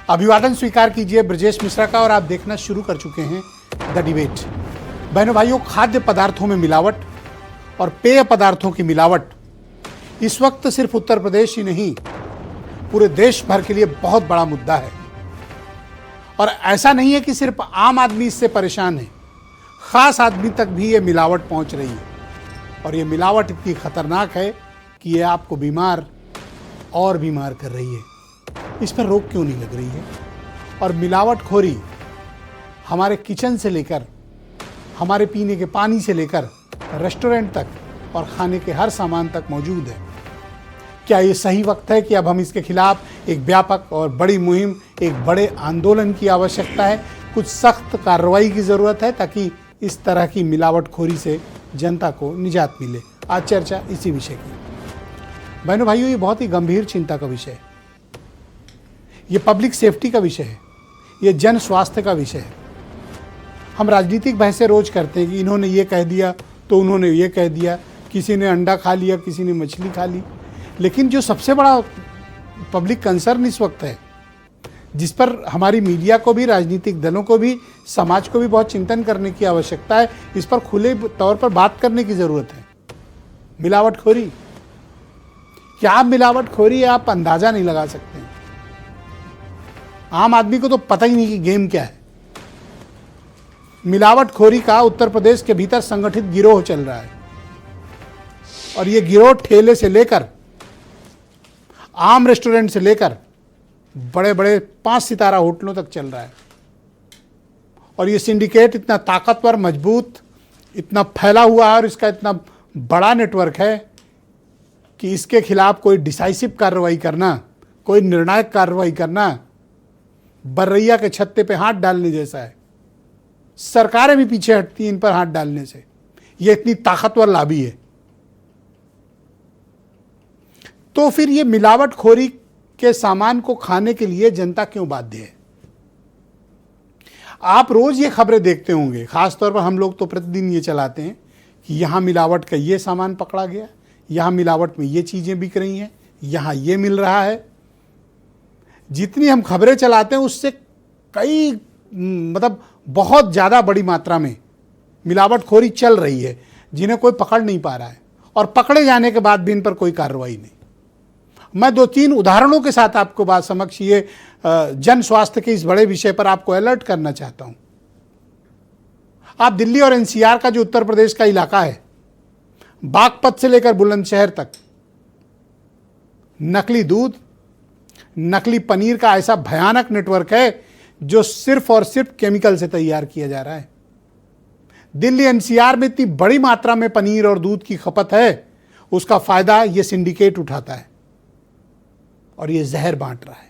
अभिवादन स्वीकार कीजिए ब्रजेश मिश्रा का और आप देखना शुरू कर चुके हैं द डिबेट। बहनों भाइयों, खाद्य पदार्थों में मिलावट और पेय पदार्थों की मिलावट इस वक्त सिर्फ उत्तर प्रदेश ही नहीं पूरे देश भर के लिए बहुत बड़ा मुद्दा है। और ऐसा नहीं है कि सिर्फ आम आदमी इससे परेशान है, खास आदमी तक भी ये मिलावट पहुंच रही है। और ये मिलावट इतनी खतरनाक है कि ये आपको बीमार और बीमार कर रही है। इस पर रोक क्यों नहीं लग रही है? और मिलावटखोरी हमारे किचन से लेकर हमारे पीने के पानी से लेकर रेस्टोरेंट तक और खाने के हर सामान तक मौजूद है। क्या ये सही वक्त है कि अब हम इसके खिलाफ एक व्यापक और बड़ी मुहिम, एक बड़े आंदोलन की आवश्यकता है? कुछ सख्त कार्रवाई की ज़रूरत है ताकि इस तरह की मिलावटखोरी से जनता को निजात मिले। आज चर्चा इसी विषय की। बहनों भाइयों, ये बहुत ही गंभीर चिंता का विषय है। ये पब्लिक सेफ्टी का विषय है, ये जन स्वास्थ्य का विषय है। हम राजनीतिक बहसें रोज करते हैं कि इन्होंने ये कह दिया तो उन्होंने ये कह दिया, किसी ने अंडा खा लिया, किसी ने मछली खा ली। लेकिन जो सबसे बड़ा पब्लिक कंसर्न इस वक्त है, जिस पर हमारी मीडिया को भी, राजनीतिक दलों को भी, समाज को भी बहुत चिंतन करने की आवश्यकता है, इस पर खुले तौर पर बात करने की ज़रूरत है। मिलावटखोरी। क्या आप मिलावटखोरी आप अंदाज़ा नहीं लगा सकते। आम आदमी को तो पता ही नहीं कि गेम क्या है। मिलावटखोरी का उत्तर प्रदेश के भीतर संगठित गिरोह चल रहा है और ये गिरोह ठेले से लेकर आम रेस्टोरेंट से लेकर बड़े बड़े 5 सितारा होटलों तक चल रहा है। और ये सिंडिकेट इतना ताकतवर, मजबूत, इतना फैला हुआ है और इसका इतना बड़ा नेटवर्क है कि इसके खिलाफ कोई डिसाइसिव कार्रवाई करना, कोई निर्णायक कार्रवाई करना बर्रैया के छत्ते पे हाथ डालने जैसा है। सरकारें भी पीछे हटती हैं इन पर हाथ डालने से। ये इतनी ताकतवर लॉबी है। तो फिर ये मिलावटखोरी के सामान को खाने के लिए जनता क्यों बाध्य है? आप रोज ये खबरें देखते होंगे, खासतौर पर हम लोग तो प्रतिदिन ये चलाते हैं कि यहां मिलावट का ये सामान पकड़ा गया, यहां मिलावट में ये चीजें बिक रही हैं, यहां ये मिल रहा है। जितनी हम खबरें चलाते हैं उससे कई बहुत ज़्यादा बड़ी मात्रा में मिलावटखोरी चल रही है, जिन्हें कोई पकड़ नहीं पा रहा है। और पकड़े जाने के बाद भी इन पर कोई कार्रवाई नहीं। मैं 2-3 उदाहरणों के साथ आपको बात समक्ष ये जन स्वास्थ्य के इस बड़े विषय पर आपको अलर्ट करना चाहता हूं। आप दिल्ली और एनसीआर का जो उत्तर प्रदेश का इलाका है, बागपत से लेकर बुलंदशहर तक नकली दूध, नकली पनीर का ऐसा भयानक नेटवर्क है जो सिर्फ और सिर्फ केमिकल से तैयार किया जा रहा है। दिल्ली एनसीआर में इतनी बड़ी मात्रा में पनीर और दूध की खपत है, उसका फायदा ये सिंडिकेट उठाता है और ये जहर बांट रहा है।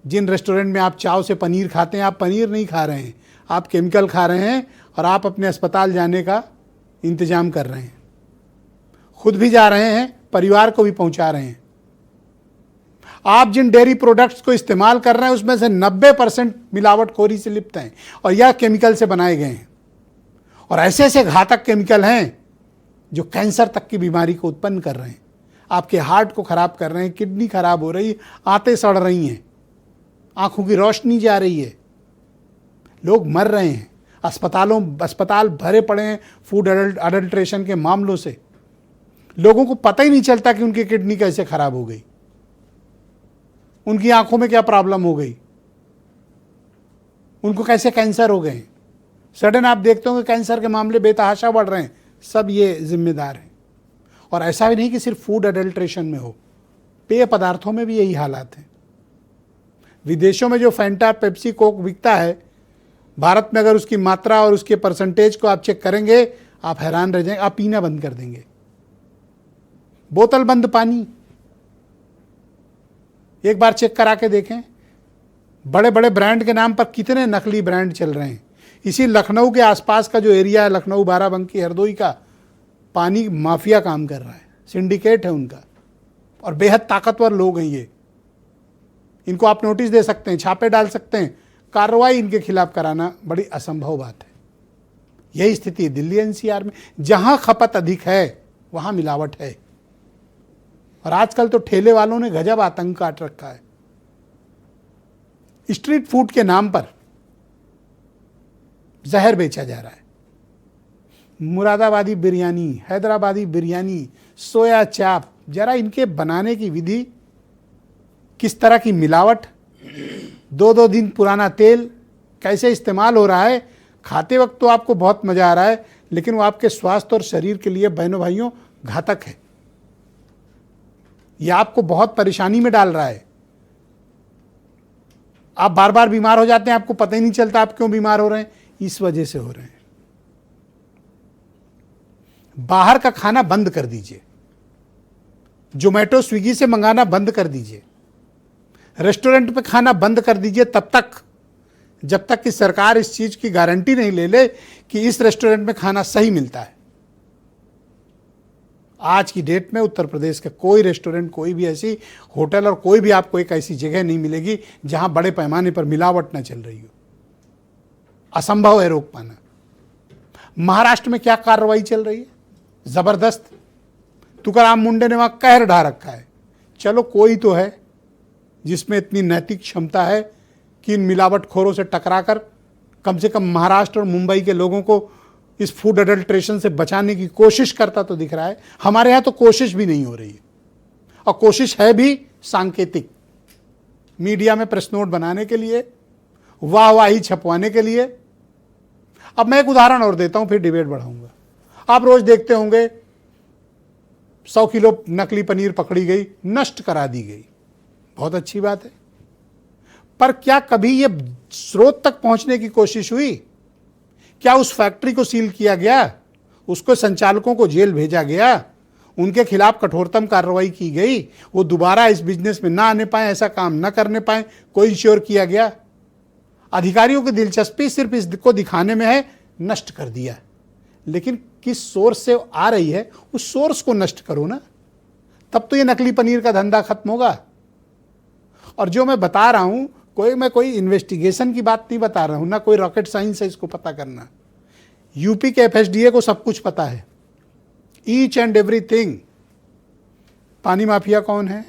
जिन रेस्टोरेंट में आप चाव से पनीर खाते हैं, आप पनीर नहीं खा रहे हैं, आप केमिकल खा रहे हैं और आप अपने अस्पताल जाने का इंतजाम कर रहे हैं। खुद भी जा रहे हैं, परिवार को भी पहुंचा रहे हैं। आप जिन डेयरी प्रोडक्ट्स को इस्तेमाल कर रहे हैं उसमें से 90% मिलावटखोरी से लिप्त हैं और यह केमिकल से बनाए गए हैं। और ऐसे ऐसे घातक केमिकल हैं जो कैंसर तक की बीमारी को उत्पन्न कर रहे हैं, आपके हार्ट को खराब कर रहे हैं, किडनी खराब हो रही है, आंतें सड़ रही हैं, आंखों की रोशनी जा रही है, लोग मर रहे हैं। अस्पताल भरे पड़े हैं फूड अडल्ट्रेशन के मामलों से। लोगों को पता ही नहीं चलता कि उनकी किडनी कैसे खराब हो गई, उनकी आंखों में क्या प्रॉब्लम हो गई, उनको कैसे कैंसर हो गए। सडन आप देखते हो कि कैंसर के मामले बेतहाशा बढ़ रहे हैं। सब ये जिम्मेदार हैं। और ऐसा भी नहीं कि सिर्फ फूड अडल्ट्रेशन में हो, पेय पदार्थों में भी यही हालात हैं। विदेशों में जो फैंटा, पेप्सी, कोक बिकता है, भारत में अगर उसकी मात्रा और उसके परसेंटेज को आप चेक करेंगे, आप हैरान रह जाएंगे, आप पीना बंद कर देंगे। बोतल बंद पानी एक बार चेक करा के देखें। बड़े बड़े ब्रांड के नाम पर कितने नकली ब्रांड चल रहे हैं। इसी लखनऊ के आसपास का जो एरिया है, लखनऊ, बाराबंकी, हरदोई का, पानी माफिया काम कर रहा है, सिंडिकेट है उनका और बेहद ताकतवर लोग हैं ये। इनको आप नोटिस दे सकते हैं, छापे डाल सकते हैं, कार्रवाई इनके खिलाफ कराना बड़ी असंभव बात है। यही स्थिति है दिल्ली एनसीआर में। जहां खपत अधिक है वहां मिलावट है। और आजकल तो ठेले वालों ने गजब आतंक काट रखा है। स्ट्रीट फूड के नाम पर जहर बेचा जा रहा है। मुरादाबादी बिरयानी, हैदराबादी बिरयानी, सोया चाप, जरा इनके बनाने की विधि, किस तरह की मिलावट, 2-2 दिन पुराना तेल कैसे इस्तेमाल हो रहा है। खाते वक्त तो आपको बहुत मजा आ रहा है, लेकिन वो आपके स्वास्थ्य और शरीर के लिए बहनों भाइयों घातक है। यह आपको बहुत परेशानी में डाल रहा है। आप बार बार बीमार हो जाते हैं, आपको पता ही नहीं चलता आप क्यों बीमार हो रहे हैं। इस वजह से हो रहे हैं। बाहर का खाना बंद कर दीजिए, जोमेटो स्विगी से मंगाना बंद कर दीजिए, रेस्टोरेंट पे खाना बंद कर दीजिए तब तक जब तक कि सरकार इस चीज की गारंटी नहीं ले ले कि इस रेस्टोरेंट में खाना सही मिलता है। आज की डेट में उत्तर प्रदेश का कोई रेस्टोरेंट, कोई भी ऐसी होटल और कोई भी आपको एक ऐसी जगह नहीं मिलेगी जहां बड़े पैमाने पर मिलावट न चल रही हो। असंभव है रोक पाना। महाराष्ट्र में क्या कार्रवाई चल रही है, जबरदस्त। तुकाराम मुंडे ने वहां कहर ढा रखा है। चलो कोई तो है जिसमें इतनी नैतिक क्षमता है कि इन मिलावटखोरों से टकराकर कम से कम महाराष्ट्र और मुंबई के लोगों को इस फूड अडल्ट्रेशन से बचाने की कोशिश करता तो दिख रहा है। हमारे यहां तो कोशिश भी नहीं हो रही है, और कोशिश है भी सांकेतिक, मीडिया में प्रेस नोट बनाने के लिए, वाहवाही छपवाने के लिए। अब मैं एक उदाहरण और देता हूं, फिर डिबेट बढ़ाऊंगा। आप रोज देखते होंगे 100 किलो नकली पनीर पकड़ी गई, नष्ट करा दी गई, बहुत अच्छी बात है। पर क्या कभी यह स्रोत तक पहुंचने की कोशिश हुई? क्या उस फैक्ट्री को सील किया गया, उसको संचालकों को जेल भेजा गया, उनके खिलाफ कठोरतम कार्रवाई की गई, वो दोबारा इस बिजनेस में ना आने पाए, ऐसा काम न करने पाए, कोई इंश्योर किया गया? अधिकारियों की दिलचस्पी सिर्फ इसको दिखाने में है, नष्ट कर दिया। लेकिन किस सोर्स से आ रही है उस सोर्स को नष्ट करो ना, तब तो ये नकली पनीर का धंधा खत्म होगा। और जो मैं बता रहा हूं, मैं कोई इन्वेस्टिगेशन की बात नहीं बता रहा हूं, ना कोई रॉकेट साइंस है इसको पता करना। यूपी के एफएसडीए को सब कुछ पता है, ईच एंड एवरीथिंग। पानी माफिया कौन है,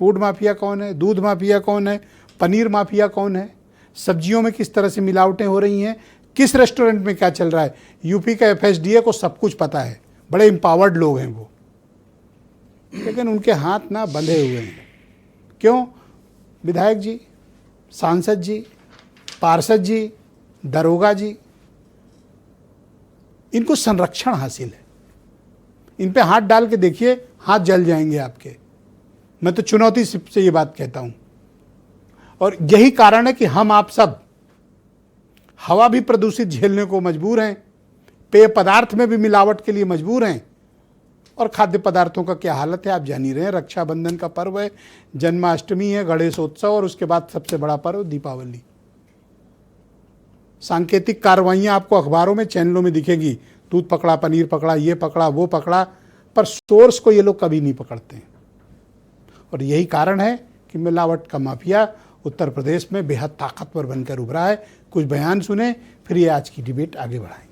फूड माफिया कौन है, दूध माफिया कौन है, पनीर माफिया कौन है, सब्जियों में किस तरह से मिलावटें हो रही हैं, किस रेस्टोरेंट में क्या चल रहा है। यूपी का एफएसडीए को सब कुछ पता है, बड़े एम्पावर्ड लोग हैं वो, लेकिन उनके हाथ ना बंधे हुए हैं। क्यों? विधायक जी, सांसद जी, पार्षद जी, दरोगा जी, इनको संरक्षण हासिल है। इन पे हाथ डाल के देखिए, हाथ जल जाएंगे आपके। मैं तो चुनौती से ये बात कहता हूं। और यही कारण है कि हम आप सब हवा भी प्रदूषित झेलने को मजबूर हैं, पेय पदार्थ में भी मिलावट के लिए मजबूर हैं, और खाद्य पदार्थों का क्या हालत है आप जान ही रहे हैं। रक्षाबंधन का पर्व है, जन्माष्टमी है, गणेशोत्सव, और उसके बाद सबसे बड़ा पर्व दीपावली। सांकेतिक कार्रवाइयां आपको अखबारों में, चैनलों में दिखेगी, दूध पकड़ा, पनीर पकड़ा, ये पकड़ा, वो पकड़ा, पर सोर्स को ये लोग कभी नहीं पकड़ते। और यही कारण है कि मिलावट का माफिया उत्तर प्रदेश में बेहद ताकतवर बनकर उभरा है। कुछ बयान सुने, फिर ये आज की डिबेट आगे बढ़ाएंगे।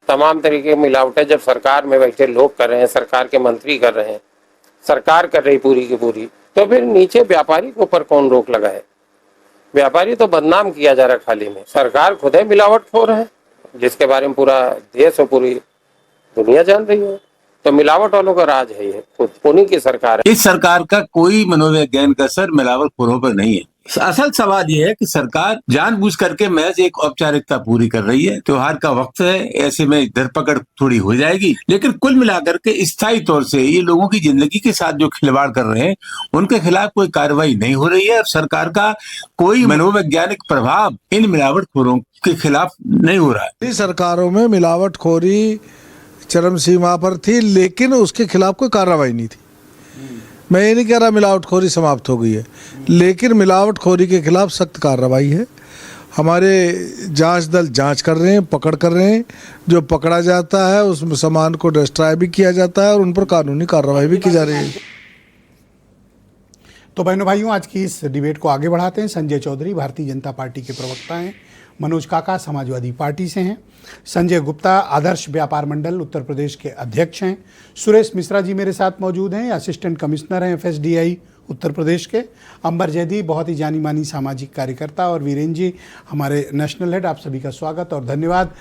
तमाम तरीके की मिलावटें जब सरकार में बैठे लोग कर रहे हैं, सरकार के मंत्री कर रहे हैं, सरकार कर रही पूरी की पूरी, तो फिर नीचे व्यापारी के ऊपर कौन रोक लगाए? व्यापारी तो बदनाम किया जा रहा है खाली में। सरकार खुद है मिलावटखोर है, जिसके बारे में पूरा देश और पूरी दुनिया जान रही है। तो मिलावट वालों का राज है, ये खुद उन्हीं की सरकार है। इस सरकार का कोई मनोवैज्ञानिक का असर मिलावटखोरों पर नहीं है। असल सवाल यह है कि सरकार जानबूझ करके महज एक औपचारिकता पूरी कर रही है। त्योहार का वक्त है, ऐसे में धरपकड़ थोड़ी हो जाएगी, लेकिन कुल मिलाकर के स्थायी तौर से ये लोगों की जिंदगी के साथ जो खिलवाड़ कर रहे हैं उनके खिलाफ कोई कार्रवाई नहीं हो रही है, और सरकार का कोई मनोवैज्ञानिक प्रभाव इन मिलावटखोरों के खिलाफ नहीं हो रहा है। सरकारों में मिलावटखोरी चरम सीमा पर थी, लेकिन उसके खिलाफ कोई कार्रवाई नहीं थी। मैं ये नहीं कह रहा मिलावटखोरी समाप्त हो गई है, लेकिन मिलावटखोरी के खिलाफ सख्त कार्रवाई है। हमारे जांच दल जांच कर रहे हैं, पकड़ कर रहे हैं। जो पकड़ा जाता है उस सामान को डिस्ट्रॉय भी किया जाता है और उन पर कानूनी कार्रवाई भी की जा रही है। तो बहनों भाइयों, आज की इस डिबेट को आगे बढ़ाते हैं। संजय चौधरी भारतीय जनता पार्टी के प्रवक्ता हैं, मनोज काका समाजवादी पार्टी से हैं, संजय गुप्ता आदर्श व्यापार मंडल उत्तर प्रदेश के अध्यक्ष हैं, सुरेश मिश्रा जी मेरे साथ मौजूद हैं, असिस्टेंट कमिश्नर हैं FSDI उत्तर प्रदेश के, अंबर जैदी बहुत ही जानी मानी सामाजिक कार्यकर्ता, और वीरेंद्र जी हमारे नेशनल हेड। आप सभी का स्वागत और धन्यवाद।